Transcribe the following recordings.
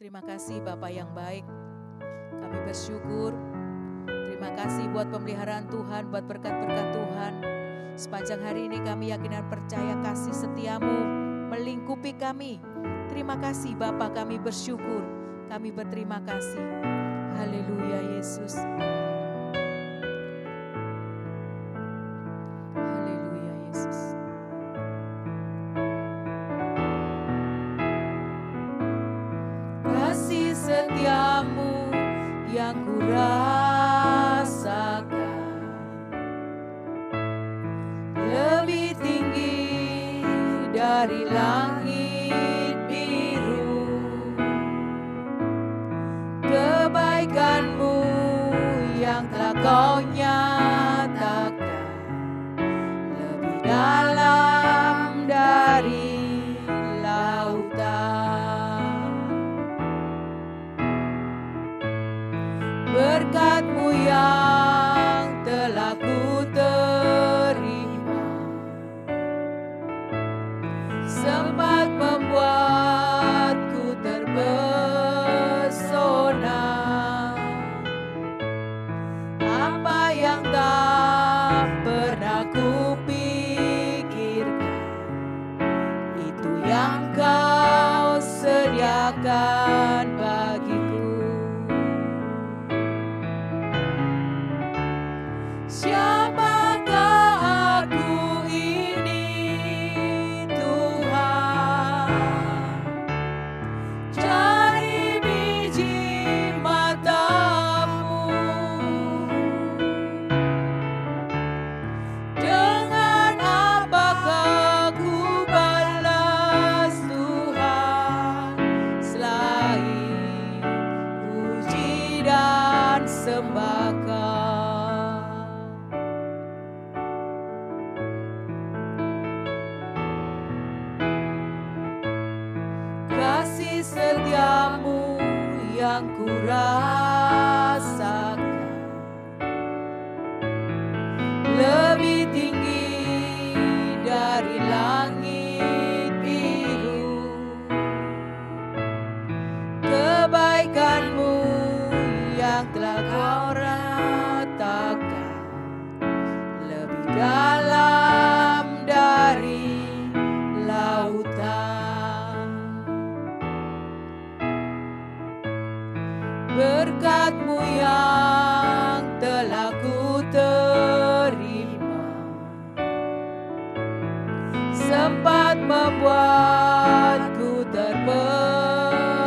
Terima kasih Bapa yang baik. Kami bersyukur. Terima kasih buat pemeliharaan Tuhan, buat berkat-berkat Tuhan. Sepanjang hari ini kami yakin dan percaya kasih setiamu melingkupi kami. Terima kasih Bapa, kami bersyukur. Kami berterima kasih. Haleluya Yesus. Haleluya Yesus. Kasih setiamu yang kurasakan lebih tinggi dari langit biru. Kebaikanmu yang telah kau nyatakan lebih dalam dari lautan. Berkat-Mu yang telah ku terima sempat membuatku terpesona. Apa yang tak pernah ku pikirkan, itu yang Kau sediakan bagiku. Siapakah aku ini Tuhan? Dari biji mata-Mu, dengan apakah ku balas Tuhan selain puji dan sembah Kau? Kasih setiamu yang kurasakan lebih tinggi dari langit biru. Kebaikan-Mu yang telah Kau ratakan lebih dalam dari lautan. Berkat-Mu yang telah ku terima sempat membuatku terpesona.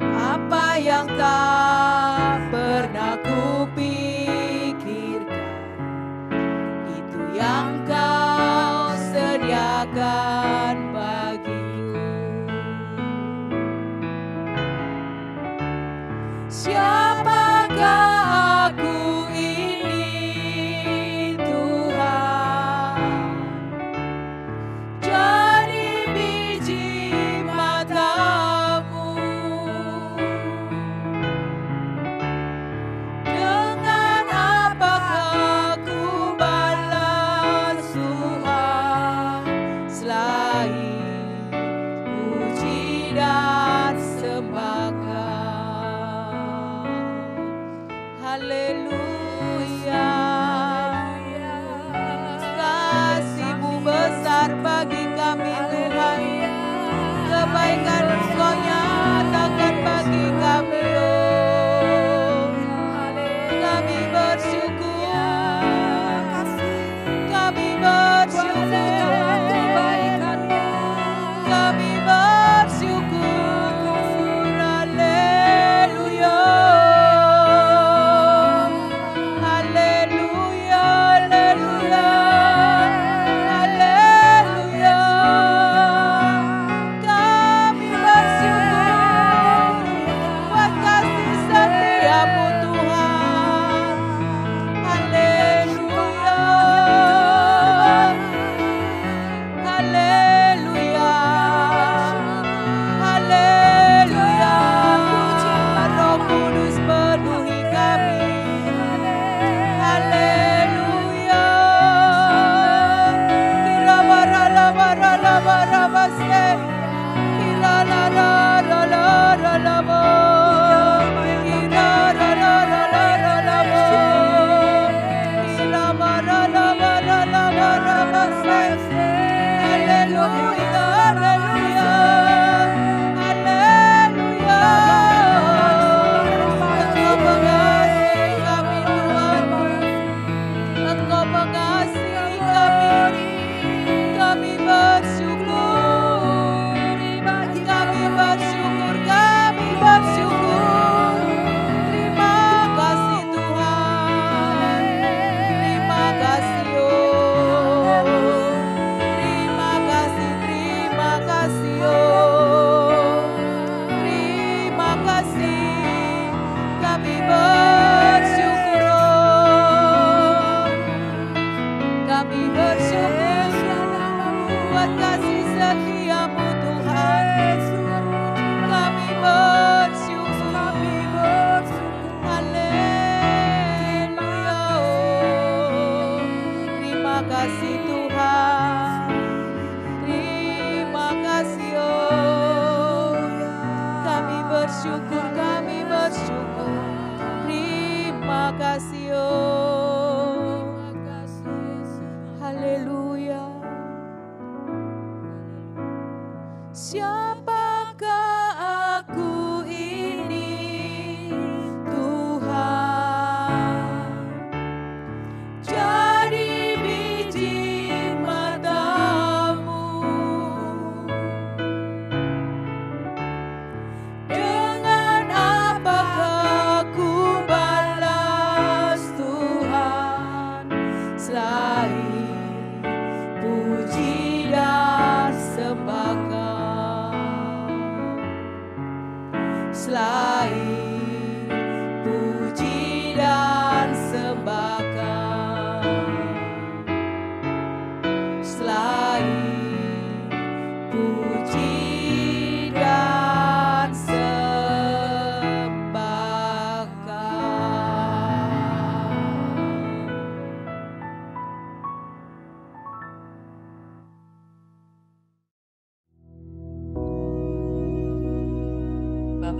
Apa yang tak pernah ku pikirkan, itu yang Kau sediakan bagiku. Siapakah aku ini Tuhan?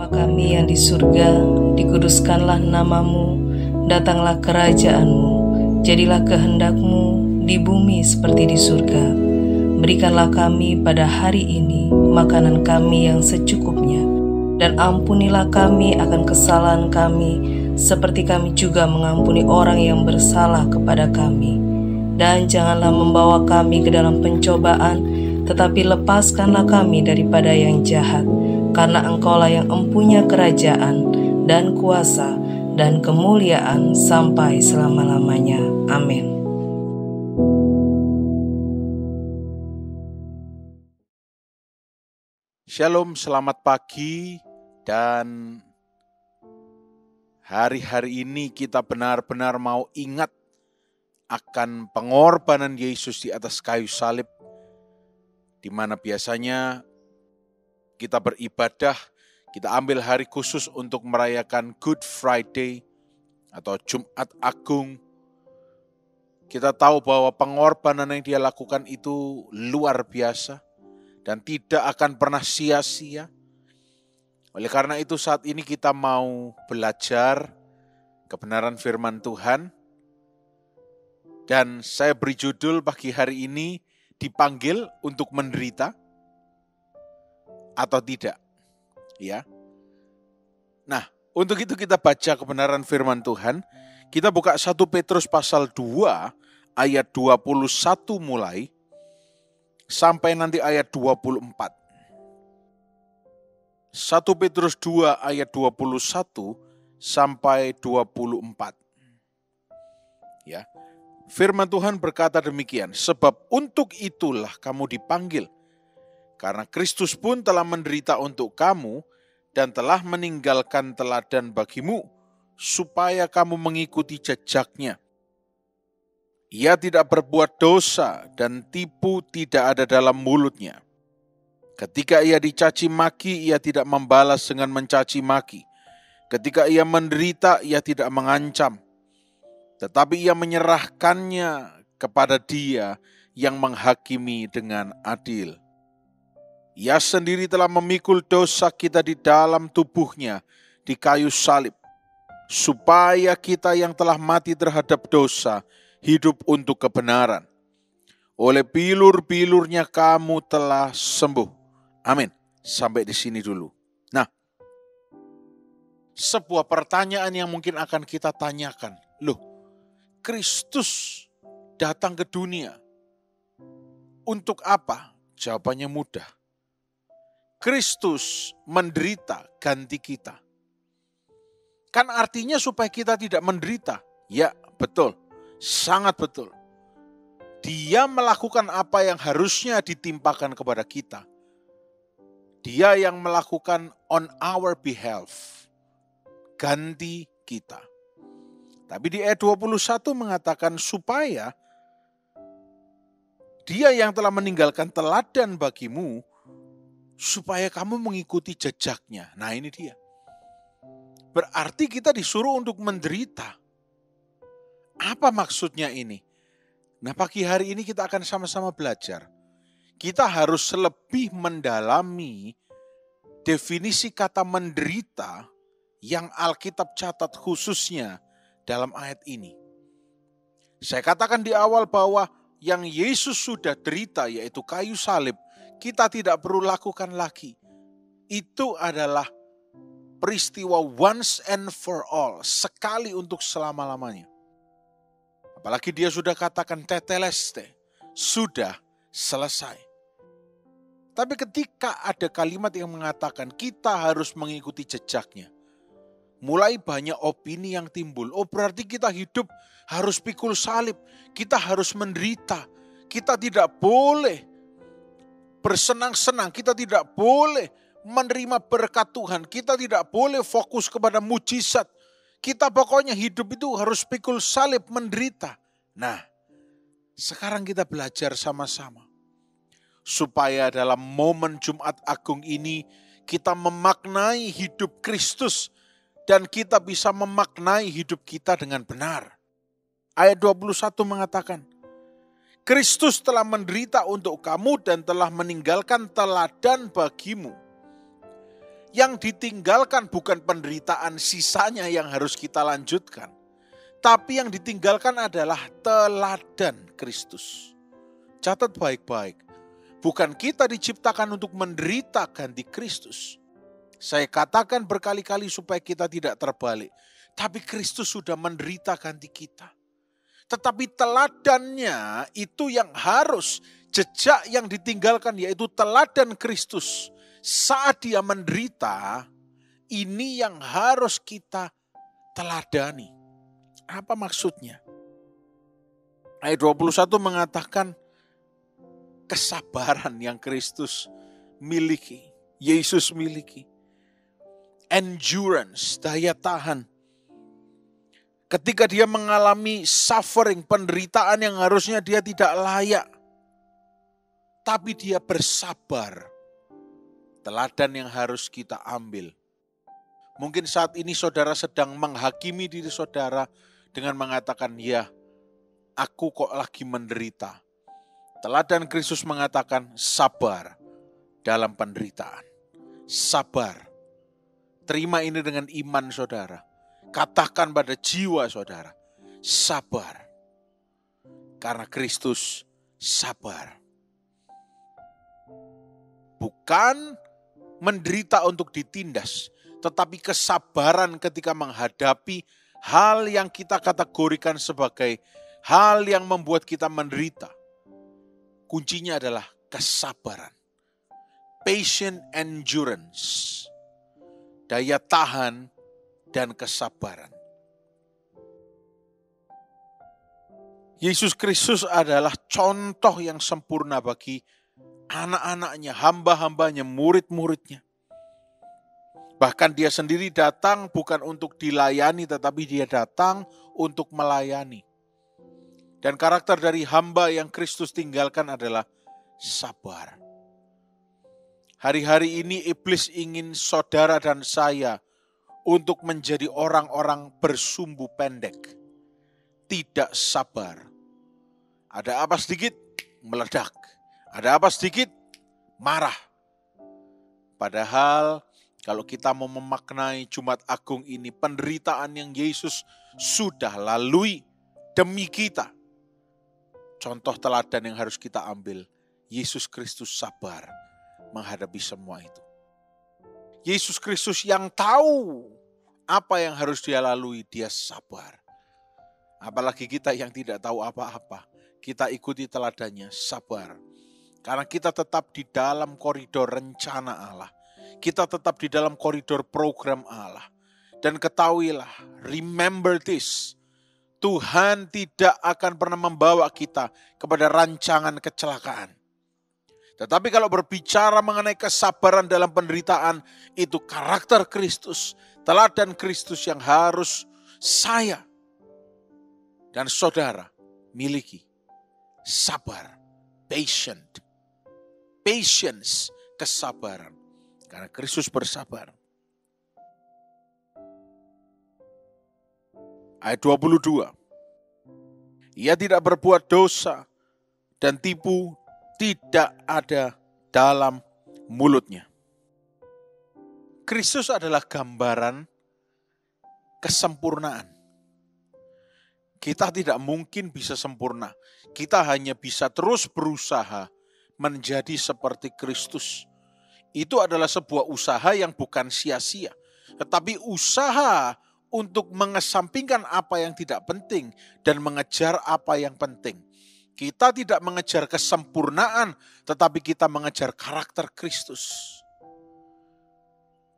Bapa kami yang di surga, dikuduskanlah namamu, datanglah kerajaan-Mu, jadilah kehendak-Mu di bumi seperti di surga. Berikanlah kami pada hari ini makanan kami yang secukupnya, dan ampunilah kami akan kesalahan kami, seperti kami juga mengampuni orang yang bersalah kepada kami. Dan janganlah membawa kami ke dalam pencobaan, tetapi lepaskanlah kami daripada yang jahat. Karena Engkaulah yang empunya kerajaan dan kuasa dan kemuliaan sampai selama-lamanya. Amin. Shalom, selamat pagi, dan hari-hari ini kita benar-benar mau ingat akan pengorbanan Yesus di atas kayu salib, di mana biasanya kita beribadah, kita ambil hari khusus untuk merayakan Good Friday atau Jumat Agung. Kita tahu bahwa pengorbanan yang dia lakukan itu luar biasa dan tidak akan pernah sia-sia. Oleh karena itu saat ini kita mau belajar kebenaran firman Tuhan. Dan saya beri judul pagi hari ini, dipanggil untuk menderita atau tidak. Ya. Nah, untuk itu kita baca kebenaran firman Tuhan. Kita buka 1 Petrus pasal 2 ayat 21 mulai sampai nanti ayat 24. 1 Petrus 2 ayat 21 sampai 24. Ya. Firman Tuhan berkata demikian, sebab untuk itulah kamu dipanggil, karena Kristus pun telah menderita untuk kamu dan telah meninggalkan teladan bagimu, supaya kamu mengikuti jejaknya. Ia tidak berbuat dosa dan tipu tidak ada dalam mulutnya. Ketika ia dicaci maki, ia tidak membalas dengan mencaci maki. Ketika ia menderita, ia tidak mengancam. Tetapi ia menyerahkannya kepada Dia yang menghakimi dengan adil. Ia sendiri telah memikul dosa kita di dalam tubuhnya di kayu salib, supaya kita yang telah mati terhadap dosa hidup untuk kebenaran. Oleh pilur-pilurnya kamu telah sembuh. Amin. Sampai di sini dulu. Nah, sebuah pertanyaan yang mungkin akan kita tanyakan. Loh, Kristus datang ke dunia untuk apa? Jawabannya mudah. Kristus menderita ganti kita. Kan artinya supaya kita tidak menderita. Ya, betul. Sangat betul. Dia melakukan apa yang harusnya ditimpakan kepada kita. Dia yang melakukan on our behalf. Ganti kita. Tapi di ayat 21 mengatakan supaya Dia yang telah meninggalkan teladan bagimu, supaya kamu mengikuti jejaknya. Nah, ini dia. Berarti kita disuruh untuk menderita. Apa maksudnya ini? Nah, pagi hari ini kita akan sama-sama belajar. Kita harus lebih mendalami definisi kata menderita yang Alkitab catat khususnya dalam ayat ini. Saya katakan di awal bahwa yang Yesus sudah derita, yaitu kayu salib, kita tidak perlu lakukan lagi. Itu adalah peristiwa once and for all, sekali untuk selama-lamanya. Apalagi dia sudah katakan teteleste, sudah selesai. Tapi ketika ada kalimat yang mengatakan kita harus mengikuti jejaknya, mulai banyak opini yang timbul. Oh, berarti kita hidup harus pikul salib, kita harus menderita, kita tidak boleh bersenang-senang, kita tidak boleh menerima berkat Tuhan, kita tidak boleh fokus kepada mujizat. Kita pokoknya hidup itu harus pikul salib, menderita. Nah, sekarang kita belajar sama-sama. Supaya dalam momen Jumat Agung ini kita memaknai hidup Kristus dan kita bisa memaknai hidup kita dengan benar. Ayat 21 mengatakan, Kristus telah menderita untuk kamu dan telah meninggalkan teladan bagimu. Yang ditinggalkan bukan penderitaan sisanya yang harus kita lanjutkan. Tapi yang ditinggalkan adalah teladan Kristus. Catat baik-baik. Bukan kita diciptakan untuk menderita ganti Kristus. Saya katakan berkali-kali supaya kita tidak terbalik. Tapi Kristus sudah menderita ganti kita. Tetapi teladannya itu yang harus, jejak yang ditinggalkan yaitu teladan Kristus. Saat dia menderita, ini yang harus kita teladani. Apa maksudnya? Ayat 21 mengatakan kesabaran yang Kristus miliki, Yesus miliki. Endurance, daya tahan. Ketika dia mengalami suffering, penderitaan yang harusnya dia tidak layak. Tapi dia bersabar. Teladan yang harus kita ambil. Mungkin saat ini saudara sedang menghakimi diri saudara dengan mengatakan, ya, aku kok lagi menderita. Teladan Kristus mengatakan sabar dalam penderitaan. Sabar. Terima ini dengan iman saudara. Katakan pada jiwa saudara, sabar. Karena Kristus sabar. Bukan menderita untuk ditindas, tetapi kesabaran ketika menghadapi hal yang kita kategorikan sebagai hal yang membuat kita menderita. Kuncinya adalah kesabaran. Patient endurance. Daya tahan dan kesabaran. Yesus Kristus adalah contoh yang sempurna bagi anak-anaknya, hamba-hambanya, murid-muridnya. Bahkan dia sendiri datang bukan untuk dilayani, tetapi dia datang untuk melayani. Dan karakter dari hamba yang Kristus tinggalkan adalah sabar. Hari-hari ini iblis ingin saudara dan saya untuk menjadi orang-orang bersumbu pendek. Tidak sabar. Ada apa sedikit, meledak. Ada apa sedikit, marah. Padahal kalau kita mau memaknai Jumat Agung ini, penderitaan yang Yesus sudah lalui demi kita. Contoh teladan yang harus kita ambil, Yesus Kristus sabar menghadapi semua itu. Yesus Kristus yang tahu apa yang harus dia lalui, dia sabar. Apalagi kita yang tidak tahu apa-apa, kita ikuti teladannya, sabar. Karena kita tetap di dalam koridor rencana Allah. Kita tetap di dalam koridor program Allah. Dan ketahuilah, remember this. Tuhan tidak akan pernah membawa kita kepada rancangan kecelakaan. Tetapi kalau berbicara mengenai kesabaran dalam penderitaan, itu karakter Kristus, teladan Kristus yang harus saya dan saudara miliki. Sabar, patience, kesabaran. Karena Kristus bersabar. Ayat 22. Ia tidak berbuat dosa dan tipu tidak ada dalam mulutnya. Kristus adalah gambaran kesempurnaan. Kita tidak mungkin bisa sempurna. Kita hanya bisa terus berusaha menjadi seperti Kristus. Itu adalah sebuah usaha yang bukan sia-sia. Tetapi usaha untuk mengesampingkan apa yang tidak penting dan mengejar apa yang penting. Kita tidak mengejar kesempurnaan, tetapi kita mengejar karakter Kristus.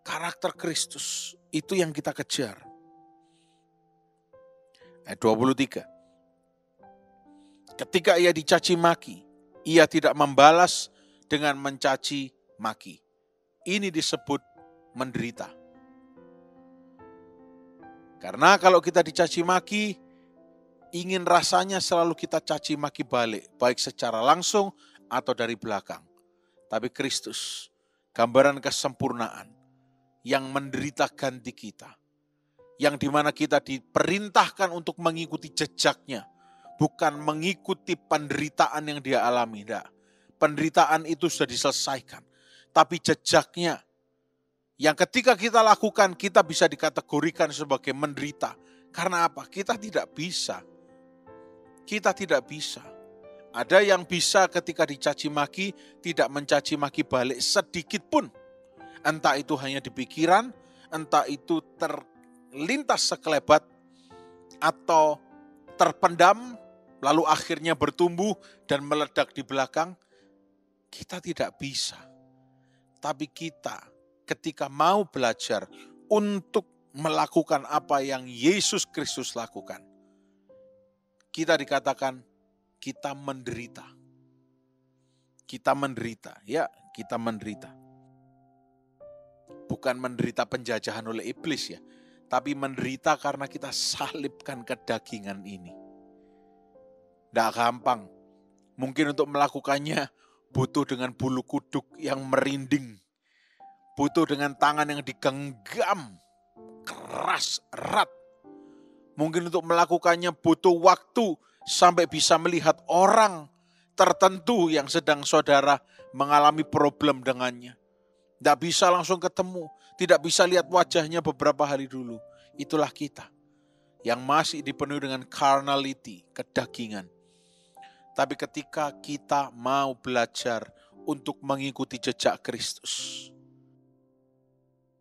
Karakter Kristus, itu yang kita kejar. Ayat 23. Ketika ia dicaci maki, ia tidak membalas dengan mencaci maki. Ini disebut menderita. Karena kalau kita dicaci maki, ingin rasanya selalu kita caci maki balik, baik secara langsung atau dari belakang. Tapi Kristus, gambaran kesempurnaan yang menderita ganti kita. Yang dimana kita diperintahkan untuk mengikuti jejaknya, bukan mengikuti penderitaan yang dia alami. Tidak. Penderitaan itu sudah diselesaikan. Tapi jejaknya Yang ketika kita lakukan, kita bisa dikategorikan sebagai menderita. Karena apa? Kita tidak bisa. Kita tidak bisa. Ada yang bisa ketika dicaci maki, tidak mencaci maki balik sedikit pun. Entah itu hanya di pikiran, entah itu terlintas sekelebat, atau terpendam, lalu akhirnya bertumbuh dan meledak di belakang. Kita tidak bisa. Tapi kita ketika mau belajar untuk melakukan apa yang Yesus Kristus lakukan, kita dikatakan kita menderita. Kita menderita, ya kita menderita. Bukan menderita penjajahan oleh iblis ya, tapi menderita karena kita salibkan kedagingan ini. Tidak gampang. Mungkin untuk melakukannya butuh dengan bulu kuduk yang merinding. Butuh dengan tangan yang digenggam, keras, erat. Mungkin untuk melakukannya butuh waktu sampai bisa melihat orang tertentu yang sedang saudara mengalami problem dengannya. Tidak bisa langsung ketemu, tidak bisa lihat wajahnya beberapa hari dulu. Itulah kita yang masih dipenuhi dengan carnality, kedagingan. Tapi ketika kita mau belajar untuk mengikuti jejak Kristus,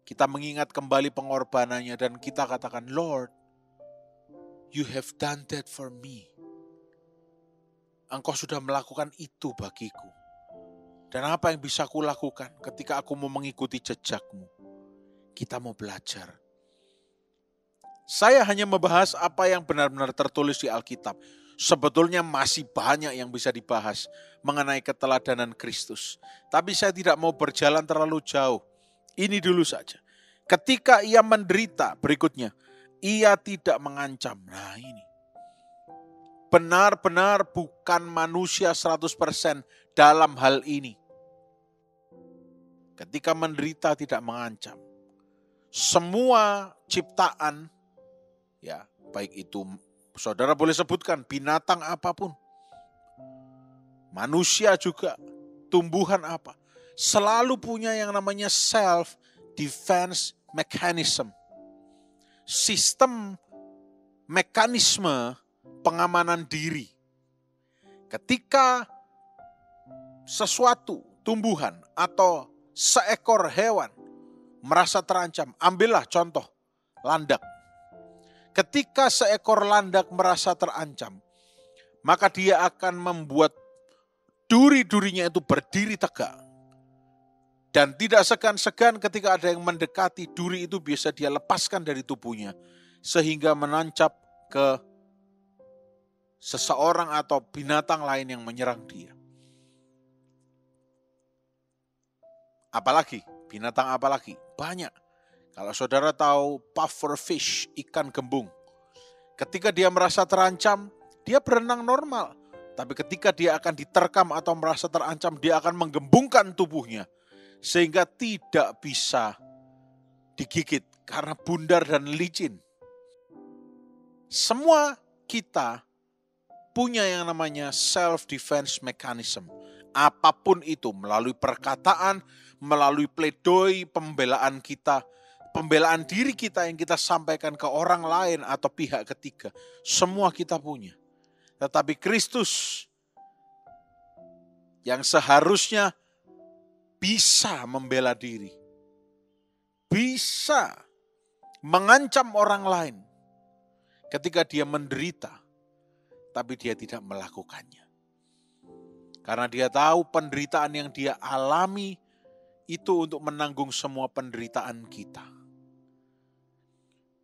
kita mengingat kembali pengorbanannya dan kita katakan, Lord, you have done that for me. Engkau sudah melakukan itu bagiku. Dan apa yang bisa aku lakukan ketika aku mau mengikuti jejakmu? Kita mau belajar. Saya hanya membahas apa yang benar-benar tertulis di Alkitab. Sebetulnya masih banyak yang bisa dibahas mengenai keteladanan Kristus. Tapi saya tidak mau berjalan terlalu jauh. Ini dulu saja. Ketika ia menderita, berikutnya, ia tidak mengancam. Nah ini. Benar-benar bukan manusia 100% dalam hal ini. Ketika menderita tidak mengancam. Semua ciptaan, ya baik itu saudara boleh sebutkan binatang apapun. Manusia juga, tumbuhan apa. Selalu punya yang namanya self-defense mechanism. Sistem mekanisme pengamanan diri. Ketika sesuatu, tumbuhan atau seekor hewan merasa terancam, ambillah contoh landak. Ketika seekor landak merasa terancam, maka dia akan membuat duri-durinya itu berdiri tegak. Dan tidak segan-segan ketika ada yang mendekati, duri itu biasa dia lepaskan dari tubuhnya. Sehingga menancap ke seseorang atau binatang lain yang menyerang dia. Apalagi, binatang apalagi? Banyak. Kalau saudara tahu pufferfish, ikan gembung. Ketika dia merasa terancam, dia berenang normal. Tapi ketika dia akan diterkam atau merasa terancam, dia akan menggembungkan tubuhnya. Sehingga tidak bisa digigit karena bundar dan licin. Semua kita punya yang namanya self-defense mechanism. Apapun itu, melalui perkataan, melalui pledoi, pembelaan kita, pembelaan diri kita yang kita sampaikan ke orang lain atau pihak ketiga. Semua kita punya. Tetapi Kristus yang seharusnya bisa membela diri, bisa mengancam orang lain ketika dia menderita, tapi dia tidak melakukannya. Karena dia tahu penderitaan yang dia alami itu untuk menanggung semua penderitaan kita.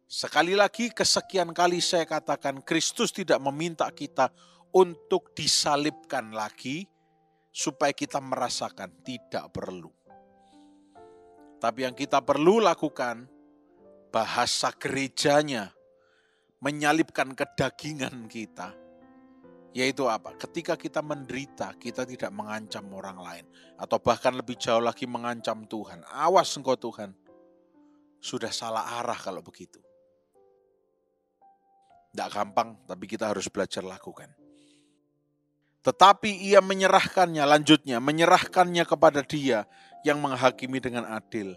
Sekali lagi, kesekian kali saya katakan, Kristus tidak meminta kita untuk disalibkan lagi, supaya kita merasakan, tidak perlu. Tapi yang kita perlu lakukan, bahasa gerejanya, menyalibkan kedagingan kita, yaitu apa? Ketika kita menderita, kita tidak mengancam orang lain. Atau bahkan lebih jauh lagi mengancam Tuhan. Awas engkau Tuhan, sudah salah arah kalau begitu. Tidak gampang, tapi kita harus belajar lakukan. Tetapi ia menyerahkannya, lanjutnya, menyerahkannya kepada Dia yang menghakimi dengan adil.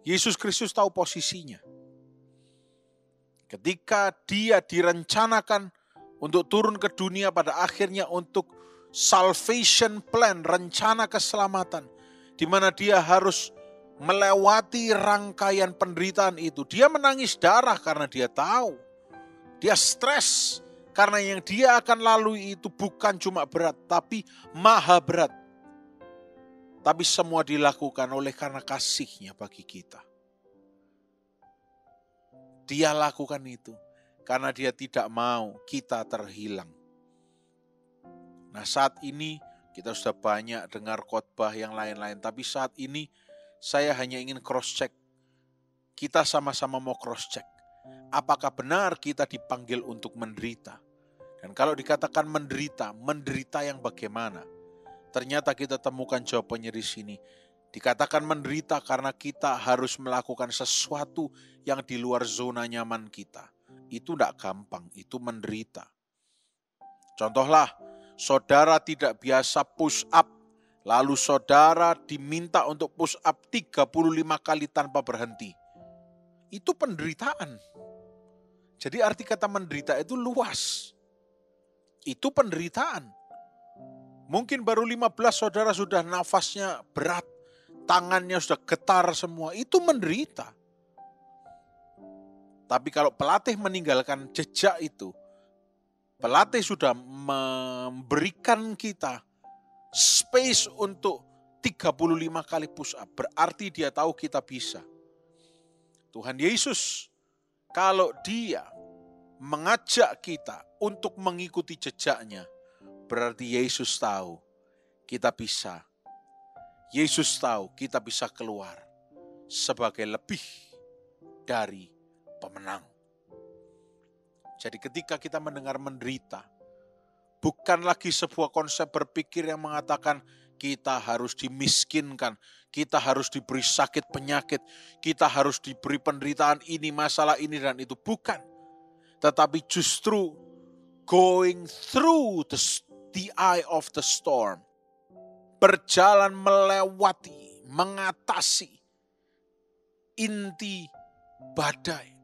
Yesus Kristus tahu posisinya. Ketika dia direncanakan untuk turun ke dunia pada akhirnya untuk salvation plan, rencana keselamatan, di mana dia harus melewati rangkaian penderitaan itu. Dia menangis darah karena dia tahu. Dia stres karena yang dia akan lalui itu bukan cuma berat, tapi maha berat. Tapi semua dilakukan oleh karena kasihnya bagi kita. Dia lakukan itu karena dia tidak mau kita terhilang. Nah, saat ini kita sudah banyak dengar khotbah yang lain-lain, tapi saat ini saya hanya ingin cross check. Kita sama-sama mau cross check. Apakah benar kita dipanggil untuk menderita? Dan kalau dikatakan menderita, menderita yang bagaimana? Ternyata kita temukan jawabannya di sini. Dikatakan menderita karena kita harus melakukan sesuatu yang di luar zona nyaman kita. Itu tidak gampang, itu menderita. Contohlah, saudara tidak biasa push up, lalu saudara diminta untuk push up 35 kali tanpa berhenti. Itu penderitaan. Jadi arti kata menderita itu luas. Itu penderitaan. Mungkin baru 15 saudara sudah nafasnya berat, tangannya sudah getar semua, itu menderita. Tapi kalau pelatih meninggalkan jejak itu, pelatih sudah memberikan kita space untuk 35 kali push up, berarti dia tahu kita bisa. Tuhan Yesus, kalau dia mengajak kita untuk mengikuti jejaknya, berarti Yesus tahu kita bisa. Yesus tahu kita bisa keluar sebagai lebih dari pemenang. Jadi ketika kita mendengar menderita, bukan lagi sebuah konsep berpikir yang mengatakan kita harus dimiskinkan, kita harus diberi sakit penyakit, kita harus diberi penderitaan ini, masalah ini dan itu. Bukan. Tetapi justru going through the eye of the storm. Berjalan melewati, mengatasi inti badai.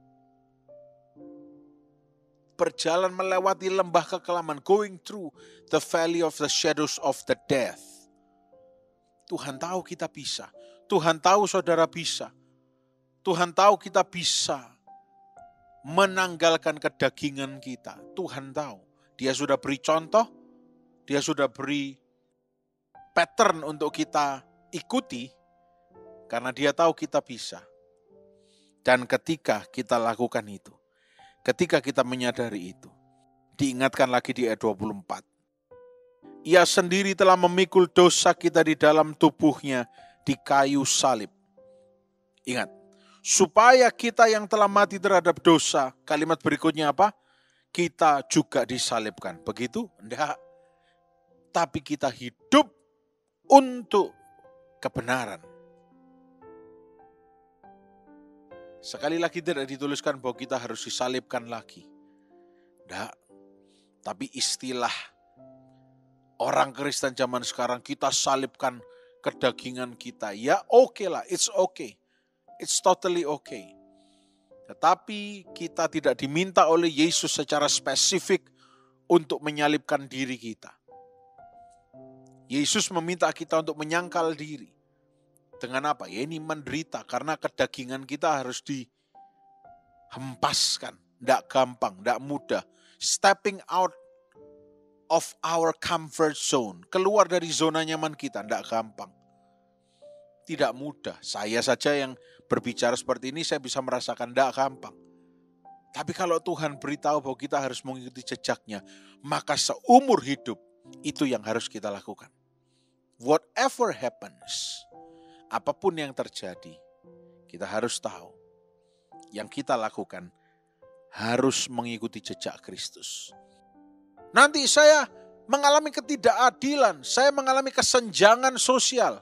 Berjalan melewati lembah kekelaman. Going through the valley of the shadows of the death. Tuhan tahu kita bisa. Tuhan tahu saudara bisa. Tuhan tahu kita bisa menanggalkan kedagingan kita. Tuhan tahu. Dia sudah beri contoh. Dia sudah beri pattern untuk kita ikuti. Karena dia tahu kita bisa. Dan ketika kita lakukan itu, ketika kita menyadari itu, diingatkan lagi di ayat 24. Ia sendiri telah memikul dosa kita di dalam tubuhnya di kayu salib. Ingat, supaya kita yang telah mati terhadap dosa, kalimat berikutnya apa? Kita juga disalibkan. Begitu? Enggak. Tapi kita hidup untuk kebenaran. Sekali lagi tidak dituliskan bahwa kita harus disalibkan lagi. Enggak. Tapi istilah orang Kristen zaman sekarang, kita salibkan kedagingan kita. Ya oke lah, it's okay. It's totally okay. Tetapi kita tidak diminta oleh Yesus secara spesifik untuk menyalibkan diri kita. Yesus meminta kita untuk menyangkal diri. Dengan apa? Ya ini menderita karena kedagingan kita harus dihempaskan. Tidak gampang, tidak mudah. Stepping out of our comfort zone. Keluar dari zona nyaman kita, tidak gampang. Tidak mudah. Saya saja yang berbicara seperti ini, saya bisa merasakan tidak gampang. Tapi kalau Tuhan beritahu bahwa kita harus mengikuti jejaknya, maka seumur hidup itu yang harus kita lakukan. Whatever happens, apapun yang terjadi, kita harus tahu yang kita lakukan harus mengikuti jejak Kristus. Nanti saya mengalami ketidakadilan, saya mengalami kesenjangan sosial.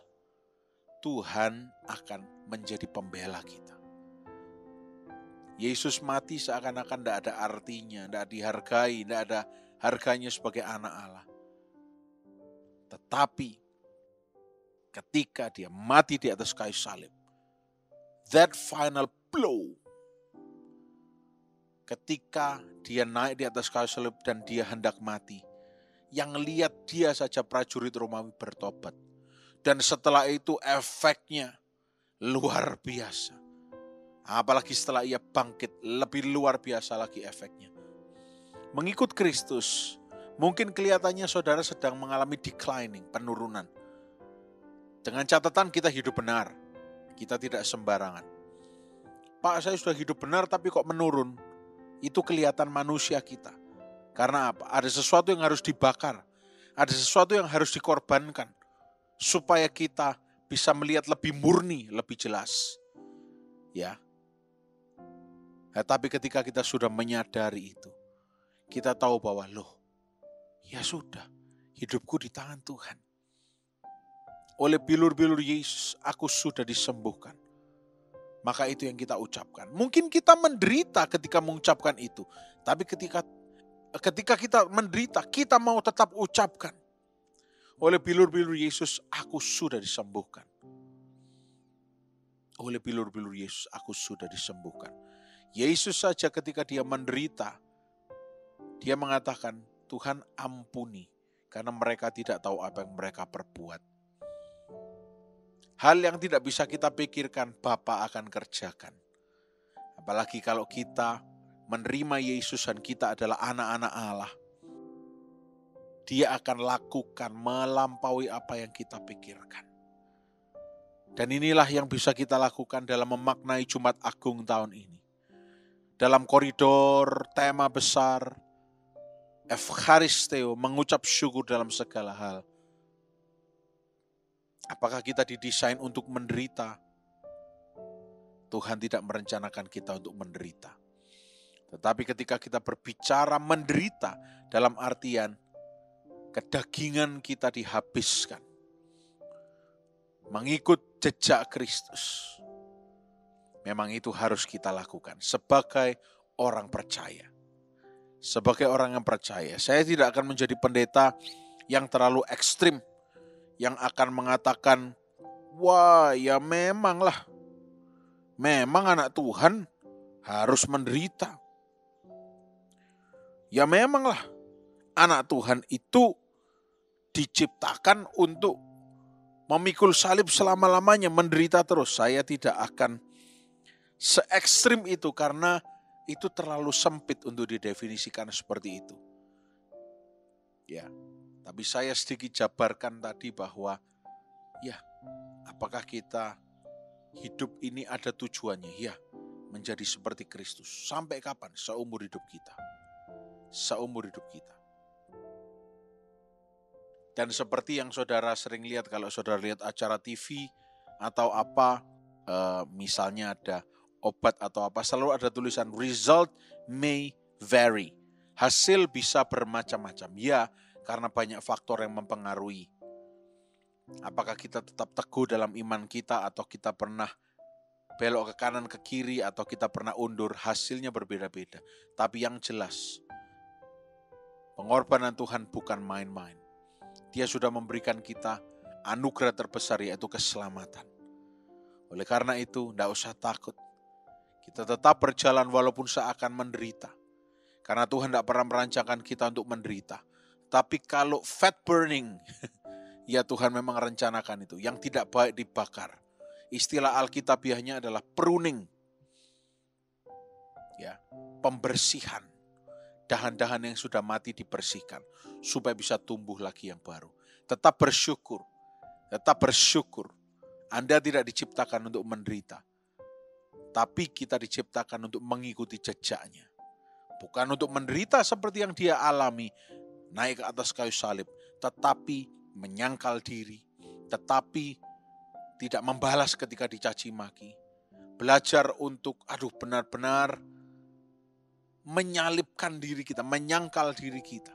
Tuhan akan menjadi pembela kita. Yesus mati seakan-akan tidak ada artinya, tidak dihargai, tidak ada harganya sebagai anak Allah. Tetapi ketika dia mati di atas kayu salib, that final blow. Ketika dia naik di atas kayu salib dan dia hendak mati, yang lihat dia saja prajurit Romawi bertobat. Dan setelah itu efeknya luar biasa. Apalagi setelah ia bangkit, lebih luar biasa lagi efeknya. Mengikut Kristus, mungkin kelihatannya saudara sedang mengalami declining, penurunan. Dengan catatan kita hidup benar, kita tidak sembarangan. Pak, saya sudah hidup benar tapi kok menurun? Itu kelihatan manusia kita. Karena apa? Ada sesuatu yang harus dibakar. Ada sesuatu yang harus dikorbankan. Supaya kita bisa melihat lebih murni, lebih jelas. Ya. Nah, tapi ketika kita sudah menyadari itu, kita tahu bahwa ya sudah, hidupku di tangan Tuhan. Oleh bilur-bilur Yesus, aku sudah disembuhkan. Maka itu yang kita ucapkan. Mungkin kita menderita ketika mengucapkan itu. Tapi ketika kita menderita, kita mau tetap ucapkan. Oleh bilur-bilur Yesus, aku sudah disembuhkan. Oleh bilur-bilur Yesus, aku sudah disembuhkan. Yesus saja ketika dia menderita, dia mengatakan, Tuhan ampuni, karena mereka tidak tahu apa yang mereka perbuat. Hal yang tidak bisa kita pikirkan, Bapa akan kerjakan. Apalagi kalau kita menerima Yesus dan kita adalah anak-anak Allah. Dia akan lakukan melampaui apa yang kita pikirkan. Dan inilah yang bisa kita lakukan dalam memaknai Jumat Agung tahun ini. Dalam koridor tema besar, Evcharisteo, mengucap syukur dalam segala hal. Apakah kita didesain untuk menderita? Tuhan tidak merencanakan kita untuk menderita. Tetapi ketika kita berbicara menderita, dalam artian kedagingan kita dihabiskan. Mengikut jejak Kristus. Memang itu harus kita lakukan sebagai orang percaya. Sebagai orang yang percaya, saya tidak akan menjadi pendeta yang terlalu ekstrim. Yang akan mengatakan, wah ya memanglah, memang anak Tuhan harus menderita. Ya memanglah, anak Tuhan itu diciptakan untuk memikul salib selama-lamanya, menderita terus. Saya tidak akan se-ekstrim itu karena itu terlalu sempit untuk didefinisikan seperti itu. Ya. Tapi saya sedikit jabarkan tadi bahwa ya, apakah kita hidup ini ada tujuannya? Ya, menjadi seperti Kristus. Sampai kapan? Seumur hidup kita. Seumur hidup kita. Dan seperti yang saudara sering lihat kalau saudara lihat acara TV atau apa, misalnya ada obat atau apa, selalu ada tulisan result may vary. Hasil bisa bermacam-macam. Ya, karena banyak faktor yang mempengaruhi. Apakah kita tetap teguh dalam iman kita atau kita pernah belok ke kanan ke kiri atau kita pernah undur, hasilnya berbeda-beda. Tapi yang jelas, pengorbanan Tuhan bukan main-main. Dia sudah memberikan kita anugerah terbesar yaitu keselamatan. Oleh karena itu, tidak usah takut. Kita tetap berjalan walaupun seakan menderita. Karena Tuhan tidak pernah merancangkan kita untuk menderita. Tapi kalau fat burning, ya Tuhan memang rencanakan itu. Yang tidak baik dibakar. Istilah Alkitabiahnya adalah pruning. Ya, pembersihan. Dahan-dahan yang sudah mati dibersihkan. Supaya bisa tumbuh lagi yang baru. Tetap bersyukur. Tetap bersyukur. Anda tidak diciptakan untuk menderita. Tapi kita diciptakan untuk mengikuti jejaknya. Bukan untuk menderita seperti yang dia alami. Naik ke atas kayu salib, tetapi menyangkal diri, tetapi tidak membalas ketika dicaci maki. Belajar untuk benar-benar menyalibkan diri kita, menyangkal diri kita.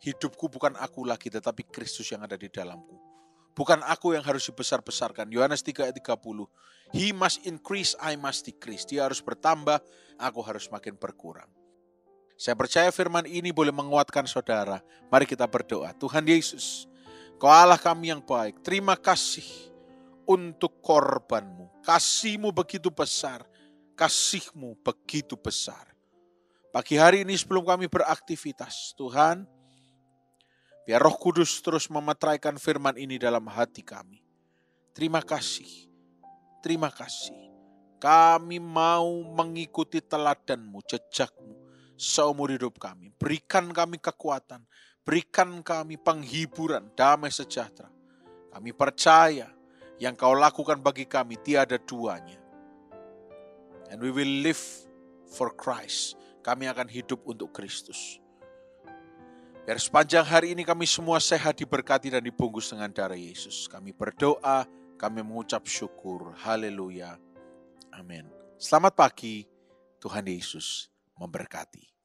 Hidupku bukan aku lagi, tetapi Kristus yang ada di dalamku. Bukan aku yang harus dibesar-besarkan. Yohanes 3 ayat 30. He must increase, I must decrease. Dia harus bertambah, aku harus makin berkurang. Saya percaya firman ini boleh menguatkan saudara. Mari kita berdoa. Tuhan Yesus, Kau Allah kami yang baik. Terima kasih untuk korban-Mu. Kasih-Mu begitu besar, kasih-Mu begitu besar. Pagi hari ini sebelum kami beraktivitas, Tuhan, biar Roh Kudus terus memetraikan firman ini dalam hati kami. Terima kasih, terima kasih. Kami mau mengikuti teladan-Mu, jejak-Mu seumur hidup kami. Berikan kami kekuatan, berikan kami penghiburan, damai sejahtera. Kami percaya yang Kau lakukan bagi kami tiada duanya. And we will live for Christ. Kami akan hidup untuk Kristus. Biar sepanjang hari ini kami semua sehat, diberkati dan dibungkus dengan darah Yesus. Kami berdoa, kami mengucap syukur. Haleluya. Amin. Selamat pagi, Tuhan Yesus memberkati.